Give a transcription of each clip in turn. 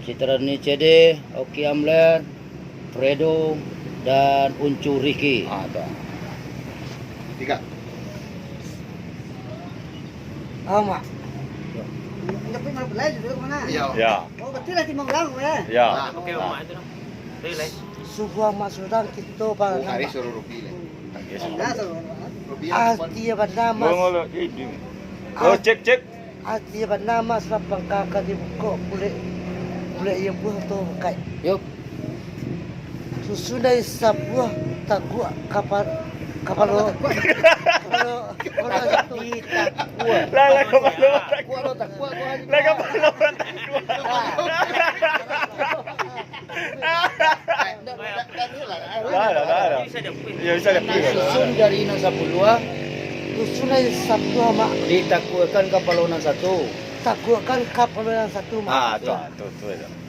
Citrani CD, Oki Amlet, Fredo, dan Uncu Ricky. Ada. 3. Mak. Tapi mau belai dulu kemana? Ya. Ya. Oh betul lah timang lang ya. Ya. Okey, mak itu dah. Boleh. Subuh mak sudah kita Oh, para hari nama. suruh Rupi lah. Dah tu. Rupi yang Ati bernama. Ngolo. Oh, cek. Ati bernama selapang kakak di buku boleh yang buah tu kai. Yuk, Susunai sebuah takwa kapal lo. Kalau satu Lah kepala. takwa lo takwa ko hari. Lah kepala. Dah. Bisa dia pergi. Ya bisa dapat. Susun dari Inang Sapulua susunai sebuah mak ditakwakan kapalonan satu. takwakan kapal yang satu mak. Tu.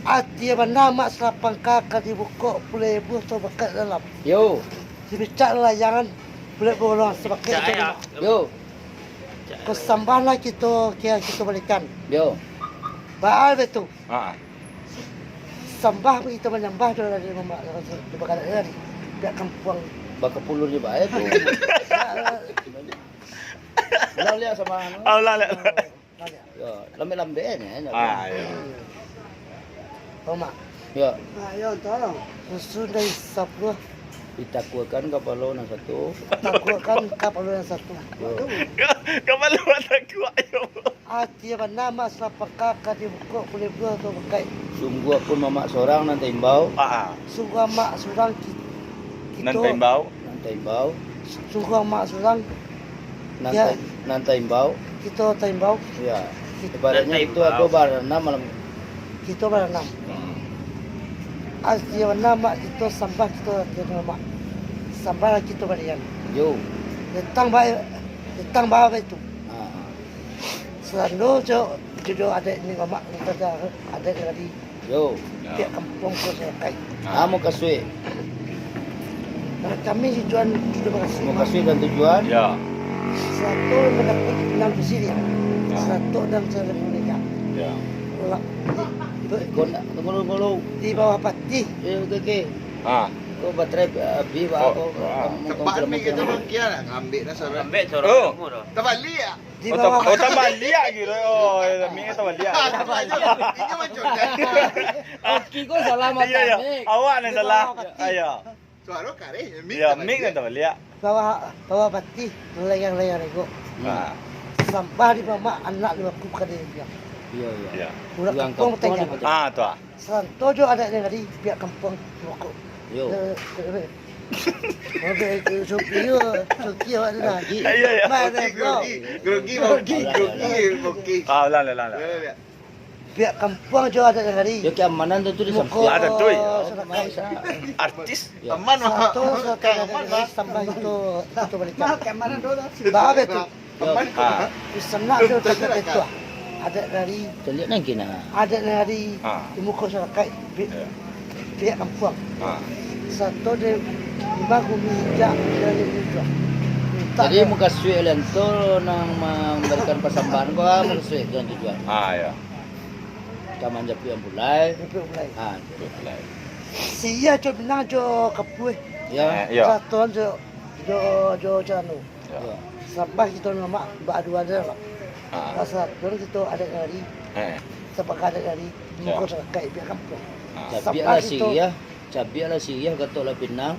Ati bernama selapang kakak di buku boleh buah tu bekat dalam. Yo, Dibicara layangan boleh bolong sebagai Cak itu. ayah. yo, Kesambahlah kita kita balikan. yo. Baal betul. Ha. Sambah kita menyembah dari mama di bakat dari pihak kampung. Baka pulur je bae tu. Lau lihat sama anu. Allah. Yo, lambe-lambe ni. Ah, ya. Mama. Yo, Ayo tolong. Sudah sebuah ditakwakan kapalonan satu. takwakan kapal yang satu. Kepala tak kuat yo. Ati bernama selapang kakak di buku boleh buah tu bekai. Sungguh pun mamak seorang nanti imbau, Ah. Sungguh mak surang Nan tembau. nanti imbau, Sungguh mak surang nanti imbau. kita tembau Ya. Ibaratnya Nanti itu imbau. aku barana malam. kita berenam. Ati bernama kita sambah kita mak. Sambah kita berian. Yo. Datang baik itu. Ah. Selalu jodoh adik ni mak kita ada dari Yo. pihak kampung ke Serakai. Kamu kasih, Kami tujuan sudah berhasil. mau kasih dan tujuan. Ya. Satu mendapat 6 presiden. Ya. Satu dan saya mereka. Ya. Kau nak tunggu. Di bawah pati. Okey. Ah. Kau baterai api ba Oh, aku. Tempat ni kita makia nak ambil dah seorang. Ambil seorang Oh. kamu dah. Tempat liat. Di bawah tambah liak gitu. Oh, mi tambah liak. Tempat liat. Ini macam dah. Okey kau salah mata Ya. ni. Awak ni salah. Ayo. Suara kare. Ya, mi kan tambah liak. bawah pati layang-layang rego. Ah. Sampah di bawah anak di bawah kada dia. Ya. Ya. Pulang Pulang kampung kampung tengah. ni. Ah, tu ah. Santojo ada dari pihak kampung rokok. Yo. Suki ada lagi. Ya. Mana bro? Grogi. Ah, lah. Pihak kampung jo ada dari. Yo keamanan tu di Muko. samping. Ada tu, ya. Serakai. Artis. Ya. Aman Satu mah. dari sambah itu balikan. Bawa itu. Aman Ah. Di sana tu dekat itu. Ada dari Terlihat nak kena. dari Ah. di muka Serakai Ya. pihak kampung. Ah. Satu di lima kumijak dari itu. Jadi muka suik tu nang memberikan persembahan kau muka suik dengan tujuan. Ah, ya. Kaman japi yang mulai. mulai. Ah. Sia jo benang jo kapue. Ya. Ya. Satu jo janu. Ya. Sampai kita nama berdua ada lah. Ah. Satu kita ada dari sebagai ada dari muka Serakai pihak kampung. Ah. Cabi ala siyah. Cabi ala siyah kato la pinang.